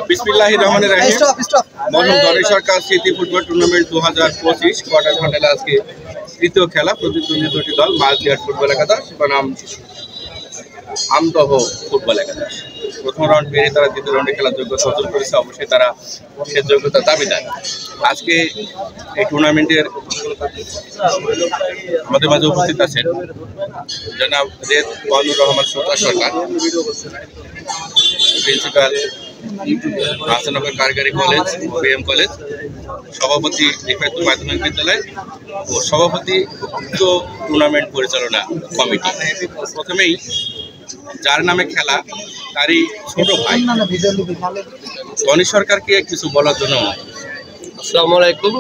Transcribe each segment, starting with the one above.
বিসমিল্লাহির রহমানির রহিম। মরহুম ধনী সরকার স্মৃতি ফুটবল টুর্নামেন্ট 2025 কোয়ার্টার ফাইনালে আজকে তৃতীয় খেলা। প্রতিদ্বন্দ্বী দুটি দল মাঝদিয়ার ফুটবল একাদশ বনাম আমদহ ফুটবল একাদশ। প্রথম রাউন্ড পেরিয়ে তারা দ্বিতীয় রাউন্ডে খেলার যোগ্যতা অর্জন করেছে। অবশ্যই তারা সে যোগ্যতার দাবিদার। আজকে এই টুর্নামেন্টের আমাদের মাঝে উপস্থিত আছেন জনাব রেদ ওয়ানুর রহমান সুলতান সরকার, প্রিন্সিপাল হাসানগর কারিগরি কলেজ ও বিএম কলেজ, সভাপতি রিফায়েতুল মাধ্যমিক বিদ্যালয় ও সভাপতি উক্ত টুর্নামেন্ট পরিচালনা কমিটি। প্রথমেই যার নামে খেলা তারই ছোট ভাই ধনী সরকারকে কিছু বলার জন্য। আসসালামু আলাইকুম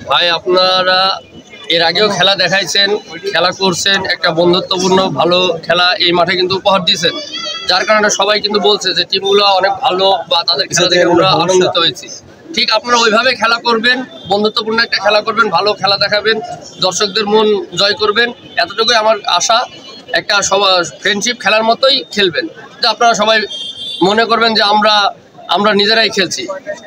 ভাই, আপনারা এর আগেও খেলা দেখাইছেন, খেলা করছেন, একটা বন্ধুত্বপূর্ণ ভালো খেলা এই মাঠে কিন্তু উপহার দিয়েছেন, যার কারণে সবাই কিন্তু বলছে যে টিমগুলো অনেক ভালো বা তাদের খেলা দেখে আমরা আনন্দিত হয়েছি। ঠিক আপনারা ওইভাবে খেলা করবেন, বন্ধুত্বপূর্ণ একটা খেলা করবেন, ভালো খেলা দেখাবেন, দর্শকদের মন জয় করবেন, এতটুকুই আমার আশা। একটা ফ্রেন্ডশিপ খেলার মতোই খেলবেন, যে আপনারা সবাই মনে করবেন যে আমরা নিজেরাই খেলছি,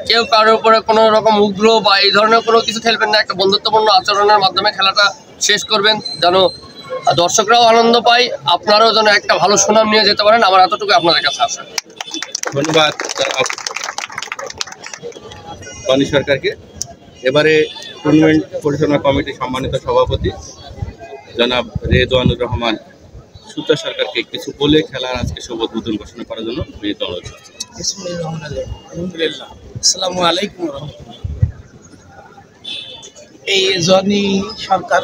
কেউ কারোর উপরে কোনো রকম উগ্র বা এই ধরনের কোনো কিছু খেলবেন না। একটা বন্ধুত্বপূর্ণ আচরণের মাধ্যমে খেলাটা শেষ করবেন, যেন দর্শকরাও আনন্দ পায়, আপনারাও যেন একটা ভালো সুনাম নিয়ে যেতে পারেন। আমার এতটুকু আপনাদের কাছে আসা। ধন্যবাদ জনাব ধনী সরকারকে। এবারে টুর্নামেন্ট পরিচালনা কমিটির সম্মানিত সভাপতি জনাব রেদওয়ানুর রহমান সুলতান সরকারকে কিছু বলে খেলার আজকে শুভ উদ্বোধন ঘোষণা করার জন্য আলহামদুলিল্লাহ। আসসালামু আলাইকুম। এই জনি সরকার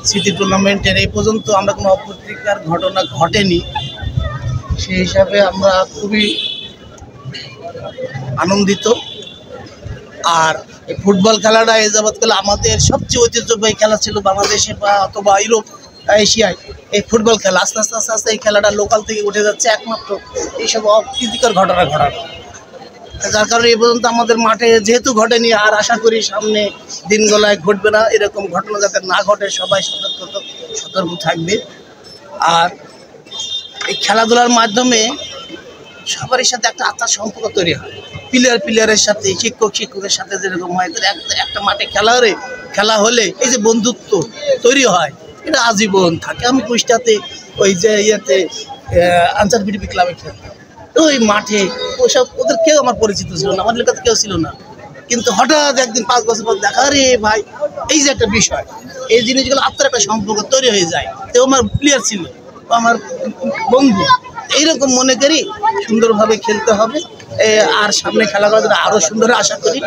স্মৃতি টুর্নামেন্টের এই পর্যন্ত আমরা কোনো অপ্রীতিকর ঘটনা ঘটেনি, সেই হিসাবে আমরা খুবই আনন্দিত। আর এই ফুটবল খেলাটা এই যাবৎকালে আমাদের সবচেয়ে ঐতিহ্যবাহী খেলা ছিল বাংলাদেশে বা অথবা ইউরোপ এশিয়ায়। এই ফুটবল খেলা আস্তে আস্তে আস্তে আস্তে এই খেলাটা লোকাল থেকে উঠে যাচ্ছে একমাত্র এইসব অপ্রীতিকর ঘটনা ঘটানো, যার কারণে এই পর্যন্ত আমাদের মাঠে যেহেতু ঘটেনি, আর আশা করি সামনে দিনগুলায় ঘটবে না, এরকম ঘটনা যাতে না ঘটে সবাই সতর্ক থাকবে। আর এই খেলাধুলার মাধ্যমে সবারই সাথে একটা আত্মার সম্পর্ক তৈরি হয়, প্লেয়ারের সাথে, শিক্ষকের সাথে যেরকম হয়। একটা মাঠে খেলা হলে এই যে বন্ধুত্ব তৈরি হয়, এটা আজীবন থাকে। আমি কুষ্টাতে ওই যে আনসার বিডিপি ক্লাবে খেলতাম, ওই মাঠে ওসব ওদের কেউ আমার পরিচিত ছিল না, আমার এলাকাতে কেউ ছিল না, কিন্তু হঠাৎ একদিন 5 বছর পর দেখা, রে ভাই এই যে একটা বিষয়, এই জিনিসগুলো আত্মার একটা সম্পর্ক তৈরি হয়ে যায়। তো আমার প্লেয়ার ছিল, আমার বন্ধু, এইরকম মনে করি সুন্দরভাবে খেলতে হবে। আর সামনে খেলা করার জন্য আরও সুন্দর আশা করি।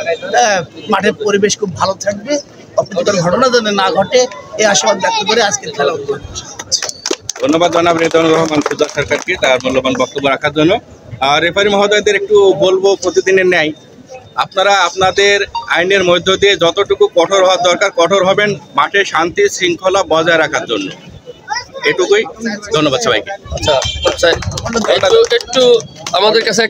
মাঠের পরিবেশ খুব ভালো থাকবে, অপ্রীতিকর ঘটনা যেন না ঘটে, এই আশাবাদ ব্যক্ত করে আজকের খেলা উদ্বোধন। ধন্যবাদ জনাব রেদওয়ানুর রহমান সুলতান সরকারকে তার মূল্যবান বক্তব্য রাখার জন্য। আর রেফারি মহোদয়দের একটু বলবো, প্রতিদিনের ন্যায় আপনারা আপনাদের আইনের মধ্য দিয়ে যতটুকু কঠোর হওয়ার দরকার কঠোর হবেন, মাঠে শান্তি শৃঙ্খলা বজায় রাখার জন্য। এটুকুই। ধন্যবাদ সবাইকে। আচ্ছা, একটু আমাদের কাছে